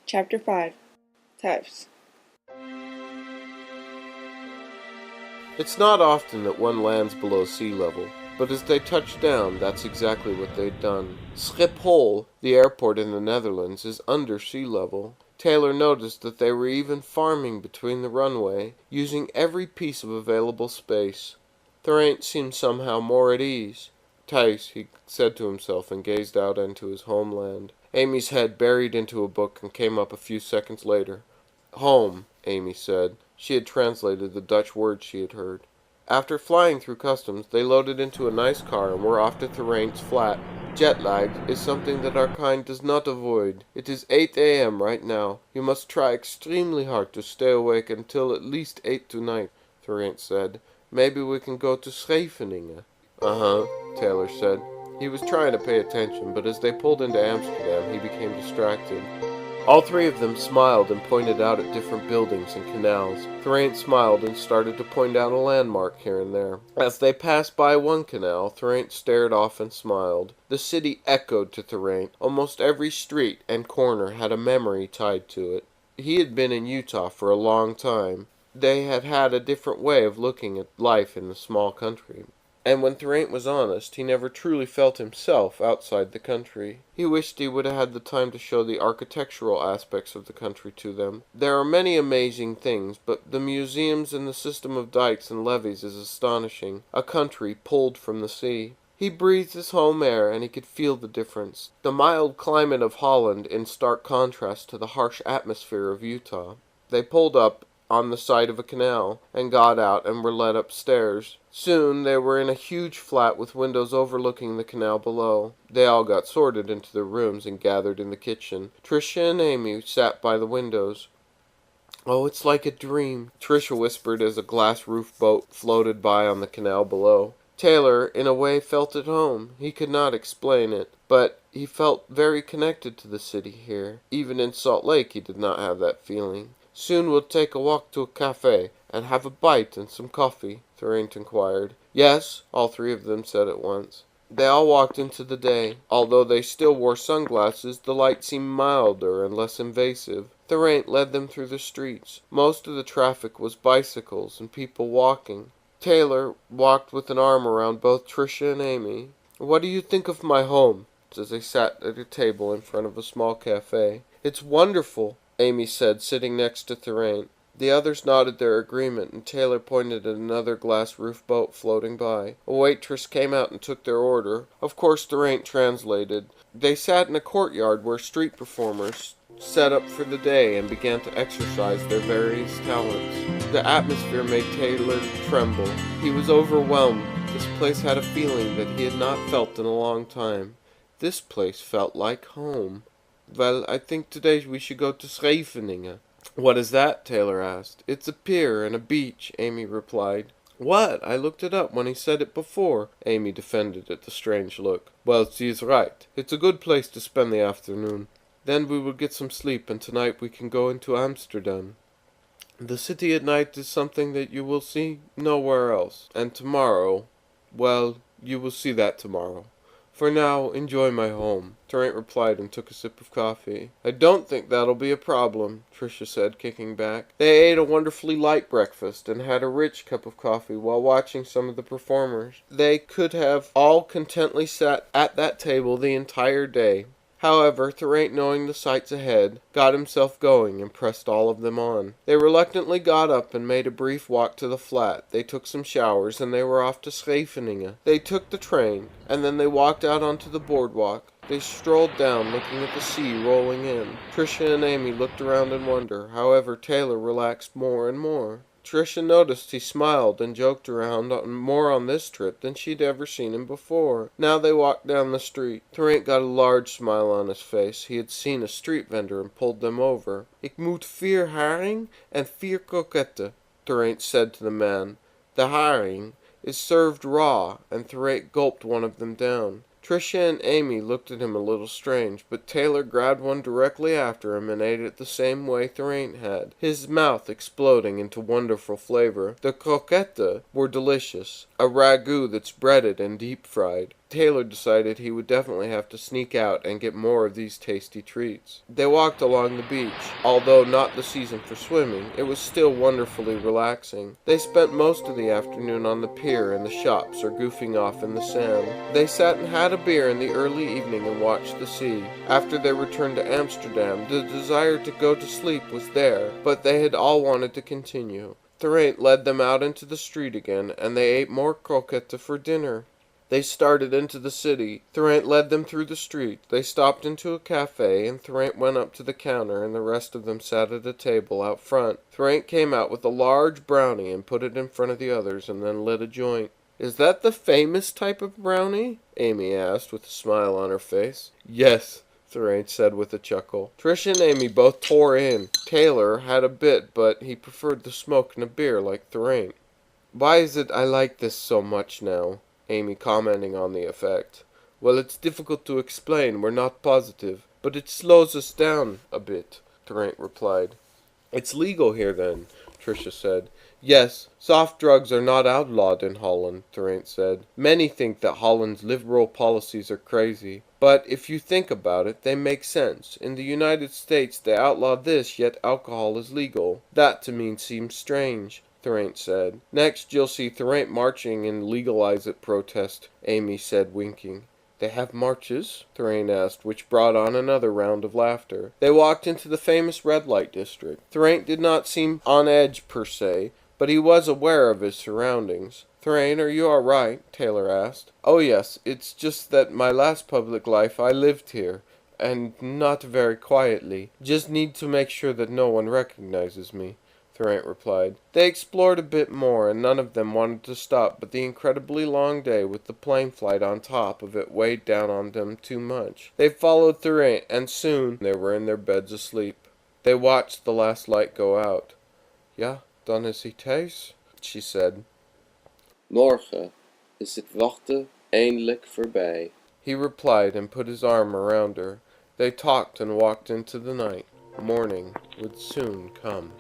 Chapter 5. Tuis. It's not often that one lands below sea level, but as they touched down, that's exactly what they'd done. Schiphol, the airport in the Netherlands, is under sea level. Taylor noticed that they were even farming between the runway, using every piece of available space. Theraint seemed somehow more at ease. Tuis, he said to himself, and gazed out into his homeland. Amy's head buried into a book and came up a few seconds later. Home, Amy said. She had translated the Dutch words she had heard. After flying through customs, they loaded into a nice car and were off to Theraint's flat. Jet lag is something that our kind does not avoid. It is 8 a.m. right now. You must try extremely hard to stay awake until at least 8 tonight, Theraint said. Maybe we can go to Scheveningen. Uh-huh, Taylor said. He was trying to pay attention, but as they pulled into Amsterdam, he became distracted. All three of them smiled and pointed out at different buildings and canals. Theraint smiled and started to point out a landmark here and there. As they passed by one canal, Theraint stared off and smiled. The city echoed to Theraint. Almost every street and corner had a memory tied to it. He had been in Utah for a long time. They had had a different way of looking at life in the small country. And when Theraint was honest, he never truly felt himself outside the country. He wished he would have had the time to show the architectural aspects of the country to them. There are many amazing things, but the museums and the system of dikes and levees is astonishing. A country pulled from the sea. He breathed his home air, and he could feel the difference. The mild climate of Holland in stark contrast to the harsh atmosphere of Utah. They pulled up on the side of a canal, and got out and were led upstairs. Soon they were in a huge flat with windows overlooking the canal below. They all got sorted into their rooms and gathered in the kitchen. Trisha and Amy sat by the windows. "Oh, it's like a dream," Trisha whispered as a glass roof boat floated by on the canal below. Taylor, in a way, felt at home. He could not explain it, but he felt very connected to the city here. Even in Salt Lake he did not have that feeling. "Soon we'll take a walk to a cafe, and have a bite and some coffee?" Theraint inquired. "Yes," all three of them said at once. They all walked into the day. Although they still wore sunglasses, the light seemed milder and less invasive. Theraint led them through the streets. Most of the traffic was bicycles and people walking. Taylor walked with an arm around both Trisha and Amy. "What do you think of my home?" as they sat at a table in front of a small cafe. "It's wonderful," Amy said, sitting next to Theraint. The others nodded their agreement, and Taylor pointed at another glass roof boat floating by. A waitress came out and took their order. Of course, Theraint translated. They sat in a courtyard where street performers set up for the day and began to exercise their various talents. The atmosphere made Taylor tremble. He was overwhelmed. This place had a feeling that he had not felt in a long time. This place felt like home. "Well, I think today we should go to Scheveningen." "What is that?" Taylor asked. "It's a pier and a beach," Amy replied. "What? I looked it up when he said it before," Amy defended at the strange look. "Well, she is right. It's a good place to spend the afternoon. Then we will get some sleep, and tonight we can go into Amsterdam. The city at night is something that you will see nowhere else. And tomorrow, well, you will see that tomorrow. For now, enjoy my home," Theraint replied and took a sip of coffee. "I don't think that'll be a problem," Trisha said, kicking back. They ate a wonderfully light breakfast and had a rich cup of coffee while watching some of the performers. They could have all contentedly sat at that table the entire day. However, Theraint, knowing the sights ahead, got himself going and pressed all of them on. They reluctantly got up and made a brief walk to the flat. They took some showers, and they were off to Scheveningen. They took the train, and then they walked out onto the boardwalk. They strolled down, looking at the sea rolling in. Trisha and Amy looked around in wonder. However, Taylor relaxed more and more. Trisha noticed he smiled and joked around more on this trip than she'd ever seen him before. Now they walked down the street. Theraint got a large smile on his face. He had seen a street vendor and pulled them over. "Ik moet 4 haring and 4 croquettes," Theraint said to the man. The haring is served raw, and Theraint gulped one of them down. Trisha and Amy looked at him a little strange, but Taylor grabbed one directly after him and ate it the same way Theraint had, his mouth exploding into wonderful flavor. The croquettes were delicious, a ragout that's breaded and deep-fried. Taylor decided he would definitely have to sneak out and get more of these tasty treats. They walked along the beach. Although not the season for swimming, it was still wonderfully relaxing. They spent most of the afternoon on the pier, in the shops, or goofing off in the sand. They sat and had a beer in the early evening and watched the sea. After they returned to Amsterdam, the desire to go to sleep was there, but they had all wanted to continue. Thorent led them out into the street again, and they ate more croquettes for dinner. They started into the city. Thorent led them through the street. They stopped into a cafe, and Thorent went up to the counter, and the rest of them sat at a table out front. Thorent came out with a large brownie and put it in front of the others, and then lit a joint. "Is that the famous type of brownie?" Amy asked, with a smile on her face. "Yes," Thorent said with a chuckle. Trisha and Amy both tore in. Taylor had a bit, but he preferred the smoke and a beer like Thorent. "Why is it I like this so much now?" Amy commenting on the effect. "Well, it's difficult to explain, we're not positive, but it slows us down a bit," Thorent replied. "It's legal here then," Trisha said. "Yes, soft drugs are not outlawed in Holland," Thorent said. "Many think that Holland's liberal policies are crazy, but if you think about it, they make sense. In the United States they outlaw this, yet alcohol is legal. That to me seems strange," Thorent said. "Next you'll see Thorent marching in Legalize It protest," Amy said, winking. "They have marches?" Thorent asked, which brought on another round of laughter. They walked into the famous red light district. Thorent did not seem on edge per se, but he was aware of his surroundings. "Thorent, are you all right?" Taylor asked. "Oh yes, it's just that my last public life I lived here, and not very quietly. Just need to make sure that no one recognizes me," Thorent replied. They explored a bit more, and none of them wanted to stop, but the incredibly long day with the plane flight on top of it weighed down on them too much. They followed Thorent, and soon they were in their beds asleep. They watched the last light go out. "Ja, dan is hij thuis," she said. "Morgen is het wachten eindelijk voorbij," he replied and put his arm around her. They talked and walked into the night. Morning would soon come.